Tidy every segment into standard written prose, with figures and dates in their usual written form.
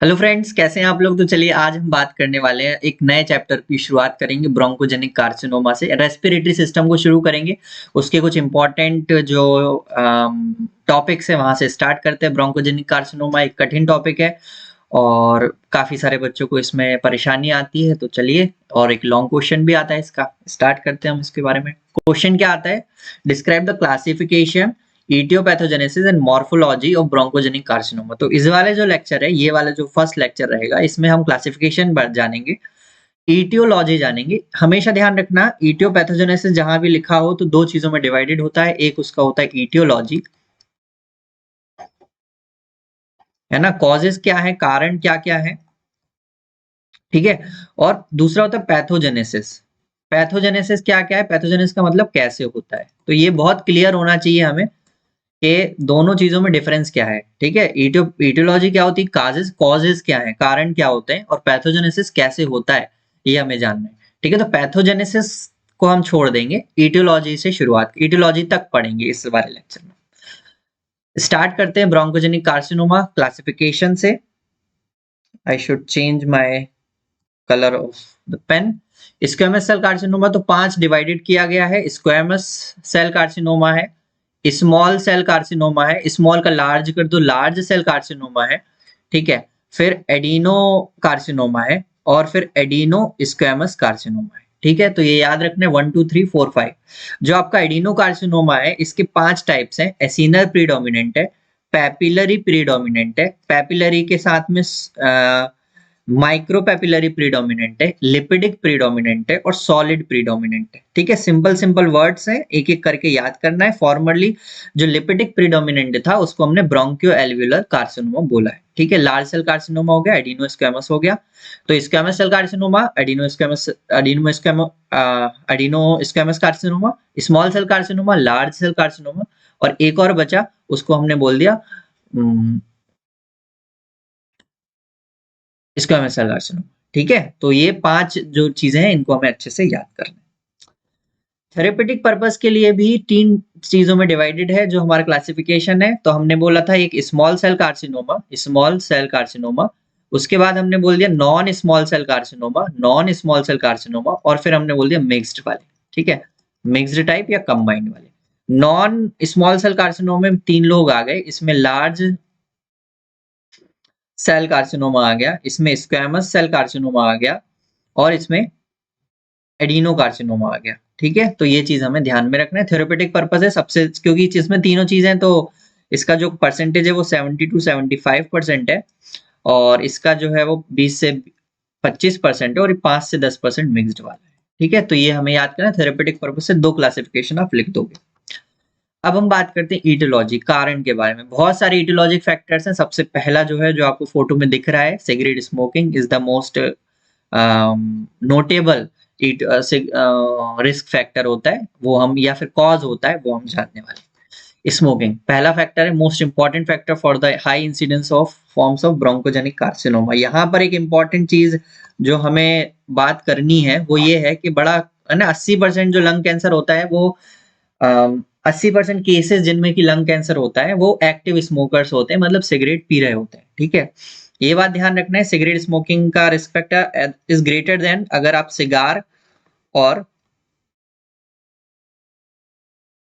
Hello friends, कैसे हैं आप लोग। तो चलिए आज हम बात करने वाले हैं, एक नए चैप्टर की शुरुआत करेंगे ब्रोंकोजेनिक कार्सिनोमा से। रेस्पिरेटरी सिस्टम को शुरू करेंगे, उसके कुछ इंपॉर्टेंट जो टॉपिक्स है वहां से स्टार्ट करते हैं। ब्रोंकोजेनिक कार्सिनोमा एक कठिन टॉपिक है और काफी सारे बच्चों को इसमें परेशानी आती है। तो चलिए, और एक लॉन्ग क्वेश्चन भी आता है इसका, स्टार्ट करते हैं हम इसके बारे में। क्वेश्चन क्या आता है? Describe the classification, aetiopathogenesis and morphology of bronchogenic carcinoma. तो इस वाले जो लेक्चर है, ये वाला जो फर्स्ट लेक्चर रहेगा, इसमें हम क्लासिफिकेशन जानेंगे, ईटियोलॉजी जानेंगे। हमेशा ध्यान रखना, इटियोपैथोजेनेसिस जहां भी लिखा हो तो दो चीजों में डिवाइडेड होता है। एक उसका होता है ईटियोलॉजी, है ना, कॉजेस क्या है, कारण क्या क्या है, ठीक है। और दूसरा होता है पैथोजेनेसिस। पैथोजेनेसिस क्या क्या है, पैथोजेनेसिस का मतलब कैसे होता है। तो ये बहुत क्लियर होना चाहिए हमें कि दोनों चीजों में डिफरेंस क्या है, ठीक है। ईटियोलॉजी क्या होती है, काजेस, कॉजेस क्या है, कारण क्या होते हैं, और पैथोजेनेसिस कैसे होता है, ये हमें जानना है, ठीक है। तो पैथोजेनेसिस को हम छोड़ देंगे, ईटियोलॉजी से शुरुआत, ईटियोलॉजी तक पढ़ेंगे इस बारे लेक्चर में। स्टार्ट करते हैं ब्रोंकोजेनिक कार्सिनोमा क्लासिफिकेशन से। I should change my colour of the pen. Squamous cell carcinoma तो 5 डिवाइडेड किया गया है। स्क्वैमस सेल कार्सिनोमा है, स्मॉल सेल कार्सिनोमा है, स्मॉल का लार्ज कर दो, लार्ज सेल कार्सिनोमा है, ठीक है। फिर एडिनो कार्सिनोमा है, और फिर एडिनो स्क्वैमस कार्सिनोमा है, ठीक है। तो ये याद रखना है 1 2 3 4 5। जो आपका एडिनो कार्सिनोमा है, इसके 5 टाइप्स हैं। एसिनल प्रीडोमिनेंट है, पैपिलरी प्रीडोमिनेंट है, पैपिलरी के साथ में माइक्रोपैपिलरी प्रीडोमिनेंट है, लिपिडिक प्रीडोमिनेंट है, और सॉलिड प्रीडोमिनेंट है, ठीक है। सिंपल सिंपल वर्ड्स हैं, एक एक करके याद करना है। फॉर्मली जो लिपिडिक प्रीडोमिनेंट था उसको हमने ब्रोंकियो एल्वियोलर कार्सिनोमा बोला है, ठीक है। लार्ज सेल कार्सिनोमा हो गया, एडिनो स्क्वैमस हो गया। तो squamous cell carcinoma, adeno squamous, adeno squamous carcinoma, small cell carcinoma, large cell carcinoma, और एक और बचा, उसको हमने बोल दिया स्क्वैमस सेल कार्सिनोमा, ठीक है। तो ये 5 जो चीजें हैं, इनको हमें अच्छे से याद करना है। थेरेपेटिक पर्पस के लिए भी 3 चीजों में डिवाइडेड है जो हमारा क्लासिफिकेशन है। तो हमने बोला था एक small cell carcinoma, small cell carcinoma. उसके बाद हमने बोल दिया non small cell carcinoma, non small cell carcinoma, और फिर हमने बोल दिया मिक्स्ड वाले, ठीक है। मिक्स्ड टाइप या कंबाइंड वाले। नॉन स्मॉल सेल कार्सिनोमा में 3 लोग आ गए, इसमें लार्ज सेल कार्सिनोमा आ गया, इसमें स्क्वैमस सेल कार्सिनोमा आ गया, और इसमें एडिनो कार्सिनोमा आ गया, ठीक है। तो ये चीज हमें ध्यान में रखना है। थेरेपेटिक पर्पस है सबसे, क्योंकि इसमें तीनों चीजें, तो इसका जो परसेंटेज है वो 70 to 75% है, और इसका जो है वो 20 से 25% है, और 5 से 10% मिक्स्ड वाला है, ठीक है। तो ये हमें याद करना है। थेरेपेटिक पर्पस से 2 क्लासिफिकेशन आप लिख दोगे। अब हम बात करते हैं ईटियोलॉजी, कारण के बारे में। बहुत सारे ईटियोलॉजिक फैक्टर्स हैं। सबसे पहला जो है, जो आपको फोटो में दिख रहा है, cigarette smoking is the most notable risk factor होता है, वो हम, या फिर कॉज होता है, वो हम जानने वाले हैं। स्मोकिंग पहला फैक्टर है, most important factor for the high incidence of forms of bronchogenic carcinoma. यहाँ पर एक इंपॉर्टेंट चीज जो हमें बात करनी है वो ये है कि बड़ा, है ना, 80% जो लंग कैंसर होता है वो 80% केसेस जिनमें कि लंग कैंसर होता है वो एक्टिव स्मोकर्स होते हैं, मतलब सिगरेट पी रहे होते हैं, ठीक है। ये बात ध्यान रखना है, सिगरेट स्मोकिंग का risk factor is greater than अगर आप सिगार और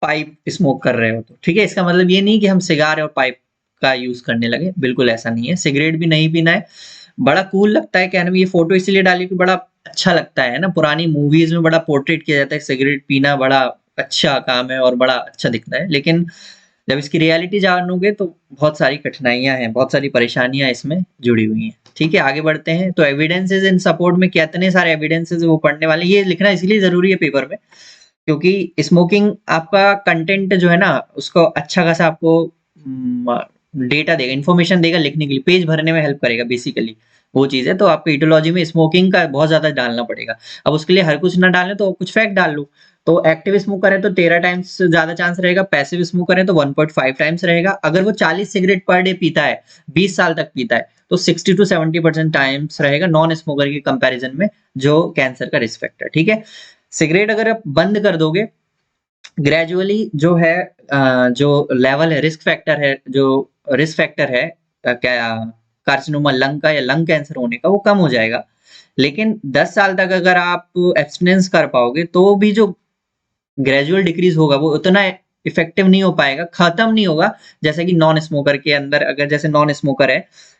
पाइप स्मोक कर रहे हो तो, ठीक है। इसका मतलब ये नहीं कि हम सिगार और पाइप का यूज करने लगे, बिल्कुल ऐसा नहीं है। सिगरेट भी नहीं पीना है। बड़ा कूल लगता है कहने में, ये फोटो इसलिए डाली कि बड़ा अच्छा लगता है ना, पुरानी मूवीज में बड़ा पोर्ट्रेट किया जाता है, सिगरेट पीना बड़ा अच्छा काम है और बड़ा अच्छा दिखता है, लेकिन जब इसकी रियलिटी जानोगे तो बहुत सारी कठिनाइयां हैं, बहुत सारी परेशानियां इसमें जुड़ी हुई हैं, ठीक है। आगे बढ़ते हैं। तो एविडेंसेस इन सपोर्ट में कितने सारे एविडेंसेस वो पढ़ने वाले, ये लिखना इसलिए जरूरी है पेपर में, क्योंकि स्मोकिंग आपका कंटेंट जो है ना, उसको अच्छा खासा आपको डेटा देगा, इन्फॉर्मेशन देगा, लिखने के लिए पेज भरने में हेल्प करेगा, बेसिकली वो चीज है। तो आपको ईटियोलॉजी में स्मोकिंग का बहुत ज्यादा डालना पड़ेगा। अब उसके लिए हर कुछ ना डालें तो कुछ फैक्ट डाल लो। तो एक्टिव स्मोकर है तो 13 टाइम्स ज्यादा चांस रहेगा, पैसिव स्मोकर है तो 1.5 टाइम्स रहेगा। अगर वो 40 सिगरेट पर डे पीता है, 20 साल तक पीता है, तो 60 to 70% टाइम्स रहेगा नॉन स्मोकर के कंपैरिजन में, जो कैंसर का रिस्क फैक्टर, ठीक है। सिगरेट अगर आप बंद कर दोगे ग्रेजुअली, जो है जो लेवल है, रिस्क फैक्टर है, जो रिस्क फैक्टर है, क्या कार्सिनोमा लंग का या लंग कैंसर होने का वो कम हो जाएगा। लेकिन 10 साल तक अगर आप एब्सटिनेंस कर पाओगे तो भी जो ग्रेजुअल डिक्रीज होगा वो उतना इफेक्टिव नहीं हो पाएगा, खत्म नहीं होगा। जैसे कि नॉन स्मोकर के अंदर, अगर जैसे नॉन स्मोकर है,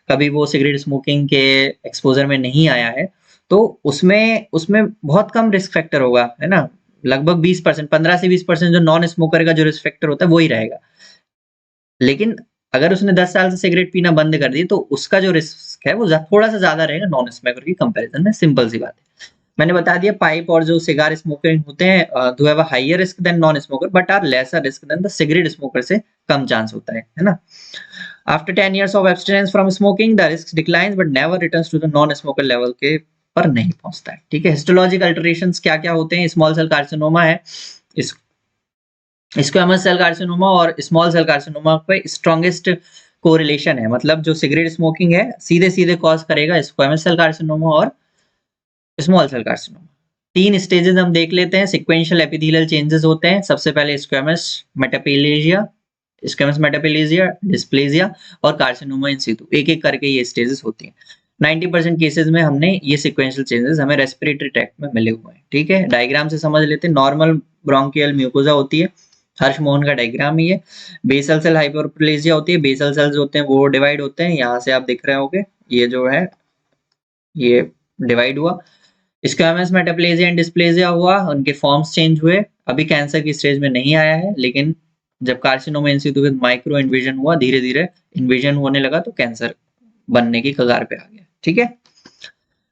कभी वो सिगरेट स्मोकिंग के एक्सपोजर में नहीं आया है, तो उसमें उसमें बहुत कम रिस्क फैक्टर होगा, है ना? लगभग 20%, 15 से 20% जो नॉन स्मोकर का जो रिस्क फैक्टर होता है वो ही रहेगा। लेकिन अगर उसने 10 साल से सिगरेट पीना बंद कर दी तो उसका जो रिस्क है वो थोड़ा सा ज्यादा रहेगा नॉन स्मोकर की कंपैरिजन में। सिंपल सी बात है। मैंने बता दिया पाइप और जो सिगार स्मोकिंग होते हैं do have a higher risk than non smoker but are lesser risk than the cigarette smoker, से कम चांस होता है ना? After 10 years of abstinence from smoking the risk declines but never returns to the non smoker level के पर नहीं पहुंचता है। ठीक है, हिस्टोलॉजिक अल्टरेशंस क्या क्या होते हैं? स्मॉल सेल कार्सिनोमा है, इस स्क्वेमस सेल कार्सिनोमा और स्मॉल सेल कार्सिनोमा पे स्ट्रॉन्गेस्ट कोरिलेशन है। मतलब जो सिगरेट स्मोकिंग है सीधे सीधे कॉज करेगा स्क्वेमस सेल कार्सिनोमा और स्मॉल सेल कार्सिनोमा। 3 स्टेजेस हम देख लेते हैं, सीक्वेंशियल एपिथेलियल चेंजेस होते हैं। सबसे पहले स्क्वेमस मेटापेलेजिया, स्क्वेमस मेटापेलेजिया, डिस्प्लेजिया और कार्सिनोमा इन सितु, एक एक करके ये स्टेजेस होती हैं। 90% केसेस में हमने ये सीक्वेंशियल चेंजेस हमें रेस्पिरेटरी ट्रैक्ट में मिले हुए हैं। ठीक है, डायग्राम से समझ लेते हैं। नॉर्मल ब्रोंकियल म्यूकोजा होती है, हर्ष मोहन का डायग्राम है ये। बेसल सेल हाइपरप्लेजिया होती है, बेसल सेल्स होते हैं वो डिवाइड होते हैं, यहाँ से आप दिख रहे होंगे ये जो है ये डिवाइड हुआ। स्क्वेमस मेटाप्लेजिया एंड डिस्प्लेजिया हुआ, उनके फॉर्म्स चेंज हुए। अभी कैंसर की स्टेज में नहीं आया है, लेकिन जब carcinoma in situ with micro invasion हुआ, धीरे धीरे इन्वेजन होने लगा तो कैंसर बनने की कगार पे आ गया। ठीक है,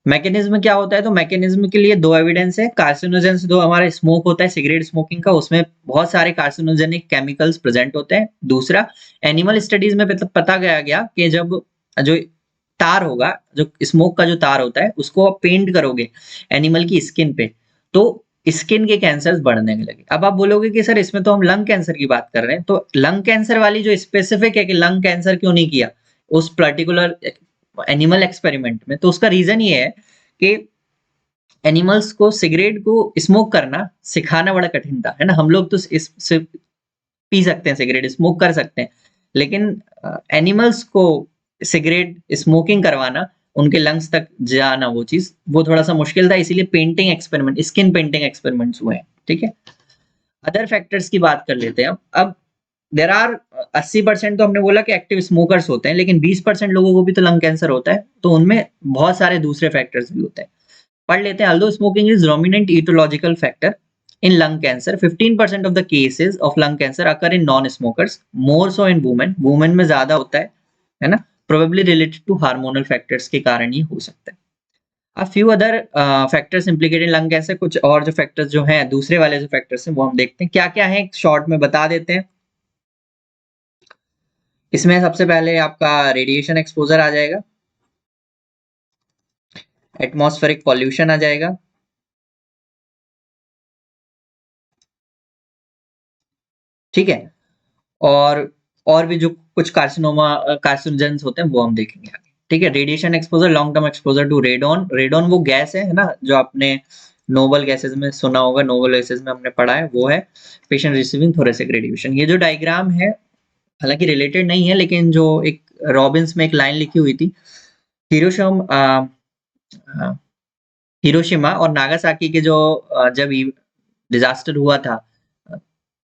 मैकेनिज्म क्या होता है? तो मैकेनिज्म के लिए दो एविडेंस है। कार्सिनोजेंस जो हमारा स्मोक होता है सिगरेट स्मोकिंग का, उसमें बहुत सारे कार्सिनोजेनिक केमिकल्स प्रेजेंट होते हैं। दूसरा, एनिमल स्टडीज में पता गया कि जब जो तार होगा, जो स्मोक का जो तार होता है, उसको आप पेंट करोगे एनिमल की स्किन पे तो स्किन के कैंसर बढ़ने लगे। अब आप बोलोगे कि सर इसमें तो हम लंग कैंसर की बात कर रहे हैं, तो लंग कैंसर वाली जो स्पेसिफिक है कि लंग कैंसर क्यों नहीं किया उस पर्टिकुलर एनिमल एक्सपेरिमेंट में, तो उसका रीजन ये है कि एनिमल्स को सिगरेट को स्मोक करना सिखाना बड़ा कठिन था, है ना? हम लोग तो पी सकते हैं सिगरेट, स्मोक कर सकते हैं, लेकिन एनिमल्स को सिगरेट स्मोकिंग करवाना, उनके लंग्स तक जाना, वो चीज वो थोड़ा सा मुश्किल था। इसीलिए painting experiment, skin painting experiments हुए हैं। ठीक है, अदर फैक्टर्स की बात कर लेते हैं अब देर आर 80% तो हमने बोला कि एक्टिव स्मोकर्स होते हैं, लेकिन 20% लोगों को भी तो लंग कैंसर होता है, तो उनमें बहुत सारे दूसरे फैक्टर्स भी होते हैं। पढ़ लेते हैं। although smoking is dominant etiological factor in lung cancer, 15% of the cases of lung cancer occur in non-smokers, more so in women, women में ज्यादा होता है ना? probably related to hormonal factors के कारण ही हो सकता है। A few other factors implicated in lung cancer, कुछ और जो फैक्टर्स जो हैं दूसरे वाले जो फैक्टर्स हैं वो हम देखते हैं क्या क्या है, शॉर्ट में बता देते हैं। इसमें सबसे पहले आपका रेडिएशन एक्सपोजर आ जाएगा, एटमॉस्फेरिक पॉल्यूशन आ जाएगा, ठीक है, और भी जो कुछ कार्सिनोजेंस होते हैं वो हम देखेंगे आगे। ठीक है, radiation exposure, long term exposure to radon. Radon वो गैस है ना, जो आपने नोबल गैसेस में सुना होगा, नोबल गैसेस में हमने पढ़ा है, वो है पेशेंट रिसीविंग थोरेसिक रेडिएशन। ये जो डायग्राम है हालांकि रिलेटेड नहीं है, लेकिन जो एक रॉबिन्स में एक लाइन लिखी हुई थी, हिरोशिमा और नागासाकी के जो जब डिजास्टर हुआ था,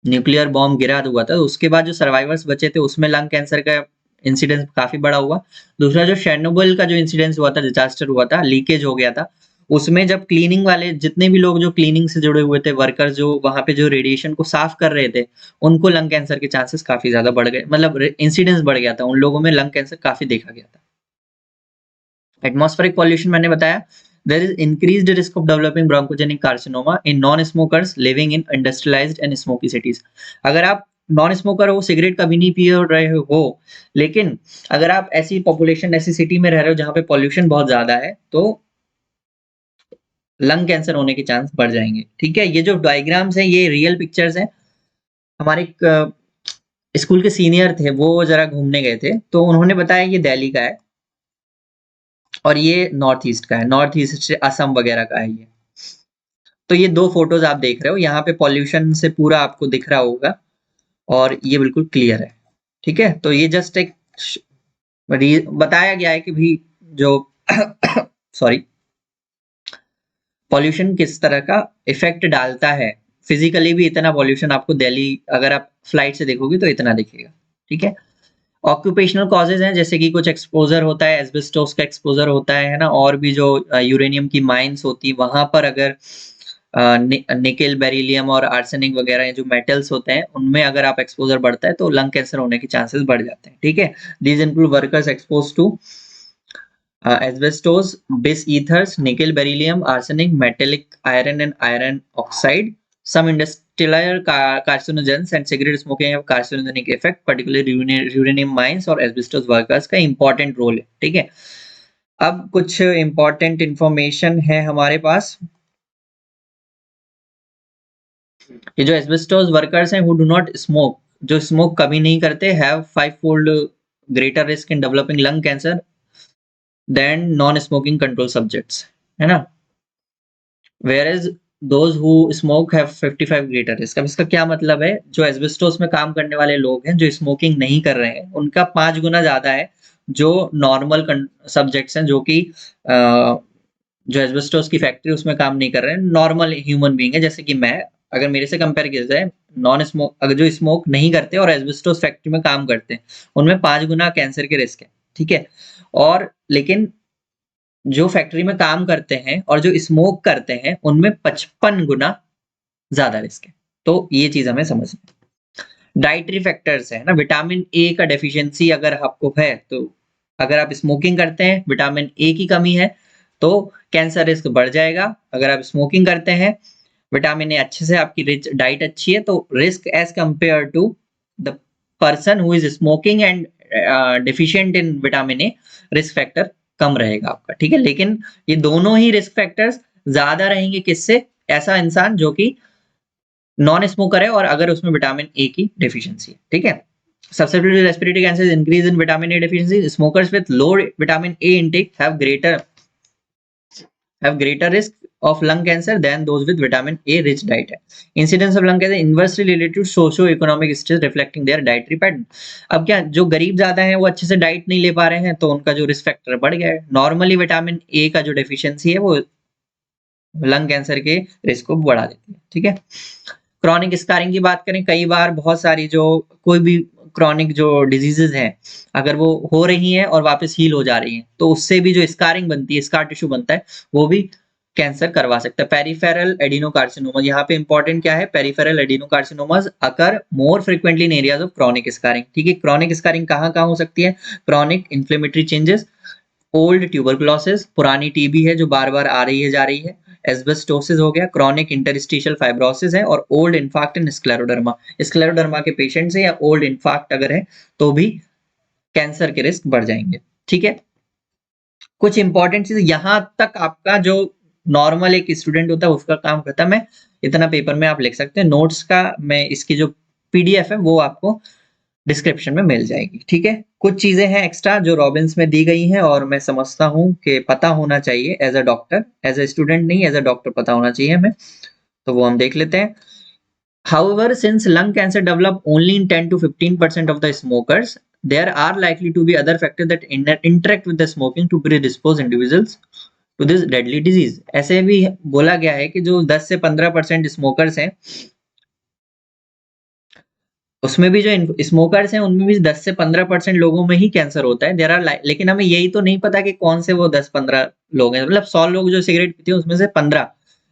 न्यूक्लियर बॉम्ब गिरा हुआ था, तो उसके बाद जो सर्वाइवर्स बचे थे उसमें लंग कैंसर का इंसिडेंस काफी बड़ा हुआ। दूसरा जो शेरनोबिल का जो इंसिडेंस हुआ था, डिजास्टर हुआ था, लीकेज हो गया था, उसमें जब क्लीनिंग वाले जितने भी लोग जो क्लीनिंग से जुड़े हुए थे, वर्कर जो वहां पे जो रेडिएशन को साफ कर रहे थे, उनको लंग कैंसर के चांसेस काफी ज्यादा बढ़ गए, मतलब इंसिडेंस बढ़ गया था, उन लोगों में लंग कैंसर काफी देखा गया था। एटमॉस्फेरिक पॉल्यूशन मैंने बताया, there is increased risk of developing bronchogenic carcinoma in non-smokers living in industrialized and smoky cities। अगर आप नॉन स्मोकर हो, सिगरेट कभी नहीं पी रहे हो, लेकिन अगर आप ऐसी पॉपुलेशन, ऐसी सिटी में रह रहे हो जहाँ पे पॉल्यूशन बहुत ज्यादा है, तो लंग कैंसर होने के चांस बढ़ जाएंगे। ठीक है, ये जो डायग्राम्स हैं ये रियल पिक्चर्स हैं। हमारे स्कूल के सीनियर थे, वो जरा घूमने गए थे, तो उन्होंने बताया ये दिल्ली का है और ये नॉर्थ ईस्ट का है, नॉर्थ ईस्ट से असम वगैरह का है ये। तो ये दो फोटोज आप देख रहे हो, यहाँ पे पॉल्यूशन से पूरा आपको दिख रहा होगा और ये बिल्कुल क्लियर है। ठीक है, तो ये जस्ट एक बताया गया है कि भी जो सॉरी पॉल्यूशन किस तरह का इफेक्ट डालता है। फिजिकली भी इतना पॉल्यूशन आपको दिल्ली अगर आप फ्लाइट से देखोगे तो इतना दिखेगा। ठीक है। ऑक्यूपेशनल कॉजेज हैं जैसे कि कुछ एक्सपोजर होता है, एस्बेस्टोस का एक्सपोजर होता है ना, और भी जो यूरेनियम की माइंस होती है वहां पर अगर निकेल, बेरिलियम और आर्सेनिक वगैरह जो मेटल्स होते हैं उनमें अगर आप एक्सपोजर बढ़ता है तो लंग कैंसर होने के चांसेस बढ़ जाते हैं। ठीक है। These include workers expose to asbestos, bis ethers, nickel, beryllium, arsenic, metallic iron and iron oxide. Some industrial carcinogens and cigarette smoking have carcinogenic effect, particularly uranium mines और asbestos workers का important role है। ठीक है। अब कुछ important information है हमारे पास। ये जो asbestos workers हैं who do not smoke, जो smoke कभी नहीं करते, have five-fold greater risk in developing lung cancer than non-smoking control subjects, है ना। whereas those who smoke have 55 greater risk। अब इसका क्या मतलब है, जो एस्बेस्टोस में काम करने वाले लोग हैं जो स्मोकिंग नहीं कर रहे हैं उनका 5 गुना ज्यादा है जो नॉर्मल सब्जेक्ट्स हैं जो कि जो एस्बेस्टोस की फैक्ट्री उसमें काम नहीं कर रहे हैं, नॉर्मल ह्यूमन बीइंग है जैसे कि मैं। अगर मेरे से कंपेयर किया जाए, नॉन स्मोक अगर जो स्मोक नहीं करते और एस्बेस्टोस फैक्ट्री में काम करते हैं उनमें 5 गुना कैंसर के रिस्क है। ठीक है। और लेकिन जो फैक्ट्री में काम करते हैं और जो स्मोक करते हैं उनमें 55 गुना ज्यादा रिस्क है। तो ये चीज हमें समझनी है। डाइटरी फैक्टर्स है ना, विटामिन ए का डेफिशिएंसी अगर आपको है तो अगर आप स्मोकिंग करते हैं, विटामिन ए की कमी है तो कैंसर रिस्क बढ़ जाएगा। अगर आप स्मोकिंग करते हैं, विटामिन ए अच्छे से आपकी रिच डाइट अच्छी है तो risk as compare to the person who is smoking and deficient in vitamin A, risk factor कम रहेगा आपका। ठीक है। लेकिन ये दोनों ही रिस्क फैक्टर्स ज्यादा रहेंगे किससे, ऐसा इंसान जो कि नॉन स्मोकर है और अगर उसमें विटामिन ए की डेफिशिएंसी है। ठीक है। Susceptibility to respiratory cancers increase in vitamin A deficiency. Smokers with low vitamin A intake have greater risk of lung cancer than those with vitamin A rich diet है। Incidence of lung cancer inversely related to socio-economic stress reflecting their dietary pattern। अब क्या, जो गरीब ज्यादा हैं वो अच्छे से डाइट नहीं ले पा रहे हैं तो उनका जो रिस्क फैक्टर बढ़ गया है। नॉर्मली विटामिन ए का जो डेफिशिएंसी है वो लंग कैंसर के रिस्क को बढ़ा देती है। ठीक है। क्रॉनिक स्कारिंग की बात करें, कई बार बहुत सारी जो कोई भी क्रॉनिक जो डिजीजेज हैं अगर वो हो रही हैं और वापस हील हो जा रही हैं तो उससे भी जो स्कारिंग बनती है, स्कार टिश्यू बनता है, वो भी कैंसर करवा सकता है। पेरिफेरल एडिनोकार्सिनोमा, यहाँ पे इंपॉर्टेंट क्या है, peripheral adenocarcinomas occur more frequently in areas of chronic scarring. ठीक है। क्रॉनिक स्कारिंग कहाँ कहाँ हो सकती है, chronic inflammatory changes, old tuberculosis, पुरानी टीबी है जो बार बार आ रही है जा रही है, एस्बेस्टोसिस हो गया, क्रॉनिक इंटरस्टिशियल फाइब्रोसिस है, और old infarct and scleroderma. Scleroderma के पेशेंट से या ओल्ड इन्फार्क्ट अगर है तो भी कैंसर के रिस्क बढ़ जाएंगे। ठीक है। कुछ इंपॉर्टेंट चीज यहां तक आपका जो नॉर्मल एक स्टूडेंट होता है उसका काम खत्म है, इतना पेपर में आप लिख सकते हैं। नोट्स का मैं इसकी जो पीडीएफ है वो आपको डिस्क्रिप्शन में मिल जाएगी। ठीक है। कुछ चीजें हैं एक्स्ट्रा जो रॉबिन्स में दी गई हैं और मैं समझता हूं कि पता होना चाहिए as a doctor, as a student नहीं, एज अ डॉक्टर पता होना चाहिए हमें, तो वो हम देख लेते हैं। However, since lung cancer develop only in 10 to 15% of the smokers, there are likely to be other factors that interact with the smoking to predispose individuals to this deadly disease। ऐसे भी बोला गया है कि जो 10 से 15% स्मोकर्स हैं उसमें भी जो स्मोकर्स हैं उनमें भी 10 से 15% लोगों में ही कैंसर होता है। देयर आर, लेकिन हमें यही तो नहीं पता कि कौन से वो 10-15 लोग हैं, मतलब 100 लोग जो सिगरेट पीते हैं उसमें से 15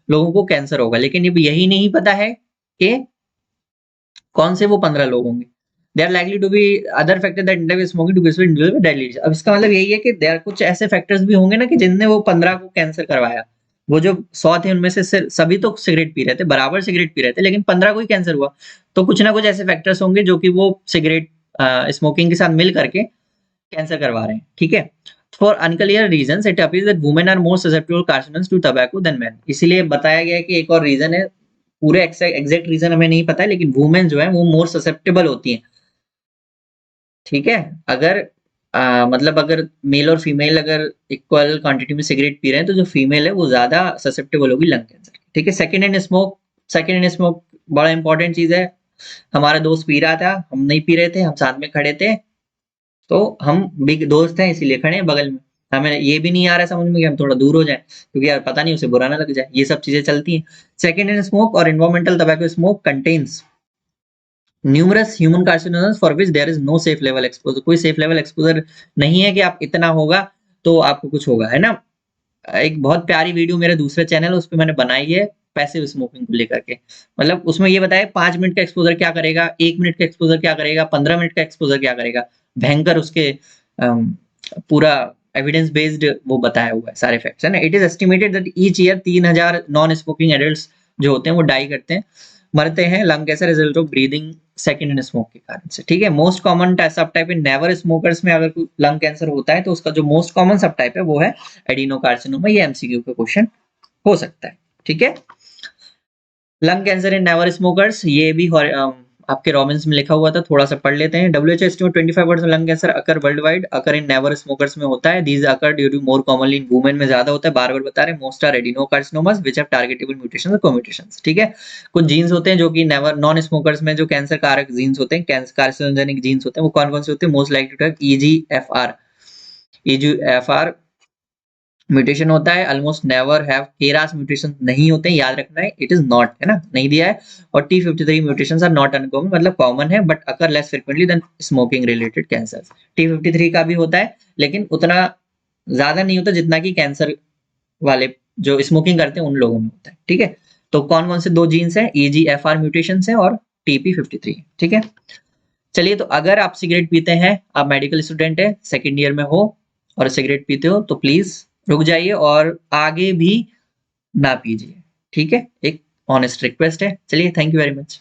लोगों को कैंसर होगा, लेकिन यही नहीं पता है कि कौन से वो 15 लोग होंगे। They are likely to be other factor that interfere smoking to disorder dialysis. अब इसका मतलब यही है कि देयर कुछ ऐसे फैक्टर्स भी होंगे ना कि जिनने वो 15 को कैंसर करवाया। वो जो 100 थे उनमें से सभी तो सिगरेट पी रहे थे, बराबर सिगरेट पी रहे थे, लेकिन 15 को ही कैंसर हुआ। तो कुछ ना कुछ ऐसे फैक्टर्स होंगे जो कि वो सिगरेट स्मोकिंग के साथ मिल करके कैंसर करवा रहे हैं। ठीक है। For unclear reasons it appears that women are more susceptible carcinogens to tobacco than men. इसीलिए बताया गया है कि एक और रीजन है, पूरे एग्जैक्ट रीजन हमें नहीं पता है, लेकिन वुमेन जो है वो मोर ससेप्टेबल होती हैं। ठीक है। अगर मतलब अगर मेल और फीमेल अगर इक्वल क्वांटिटी में सिगरेट पी रहे हैं तो जो फीमेल है वो ज्यादा ससेप्टेबल होगी लंग कैंसर की। ठीक है। Second hand smoke, second hand smoke बड़ा इंपॉर्टेंट चीज है। हमारा दोस्त पी रहा था, हम नहीं पी रहे थे, हम साथ में खड़े थे, तो हम बिग दोस्त हैं इसीलिए खड़े हैं बगल में। हमें ये भी नहीं आ रहा है समझ में कि हम थोड़ा दूर हो जाएं, क्योंकि यार पता नहीं उसे बुरा ना लग जाए, ये सब चीजें चलती हैं। सेकेंड हैंड स्मोक और environmental tobacco smoke contains numerous human carcinogens for which there is no safe level exposure. कोई सेफ लेवल एक्सपोजर नहीं है कि आप इतना होगा तो आपको कुछ होगा, है ना। एक बहुत प्यारी वीडियो मेरे दूसरे चैनल उस पे मैंने बनाई है पैसिव स्मोकिंग को लेकर के। मतलब उसमें ये बताया 5 मिनट का एक्सपोजर क्या करेगा, 1 मिनट का एक्सपोजर क्या करेगा, 15 मिनट का एक्सपोजर क्या करेगा। भयंकर उसके पूरा एविडेंस बेस्ड वो बताया हुआ है सारे फैक्ट्स, है ना। It is estimated that each year 3000 non smoking adults जो होते हैं वो डाई करते हैं, मरते हैं lung cancer result of breathing second hand smoke के कारण से। ठीक है, most common sub type in never smokers में अगर कोई लंग कैंसर होता है तो उसका जो मोस्ट कॉमन सब टाइप है वो है एडिनोकार्सिनोमा। ये एमसीक्यू का क्वेश्चन हो सकता है। ठीक है, lung cancer in never smokers ये भी आपके रॉबिन्स में लिखा हुआ था, थोड़ा सा पढ़ लेते हैं। WHO estimate 25% lung cancer occur worldwide occur in never smokers में होता है। These occur due to more commonly in women में ज्यादा होता है, बार बार बता रहे हैं। Most are adenocarcinomas which have targetable mutations और कोम्यूटेशंस। ठीक है, कुछ जीन्स होते हैं जो कि नेवर नॉन स्मोकर्स में जो कैंसर कारक जीन्स होते हैं, कैंसर कार्सिनोजेनिक जीन्स होते हैं, वो कौन कौन से होते हैं। Most likely to have EGFR। EGFR mutation होता है। Almost never have KRAS mutation नहीं होते हैं, याद रखना है, इट इज नॉट, है ना, नहीं दिया है। और T53 mutations are not uncommon, मतलब कॉमन है but occur less frequently than smoking related cancers. T53 का भी होता है लेकिन उतना ज्यादा नहीं होता जितना कि कैंसर वाले जो स्मोकिंग करते हैं उन लोगों में होता है। ठीक है, तो कौन कौन से दो जीन्स हैं, EGFR म्यूटेशन है और TP53। ठीक है, चलिए, तो अगर आप सिगरेट पीते हैं, आप मेडिकल स्टूडेंट है, सेकेंड ईयर में हो और सिगरेट पीते हो तो प्लीज रुक जाइए और आगे भी ना पीजिए। ठीक है, एक ऑनेस्ट रिक्वेस्ट है। चलिए, थैंक यू वेरी मच।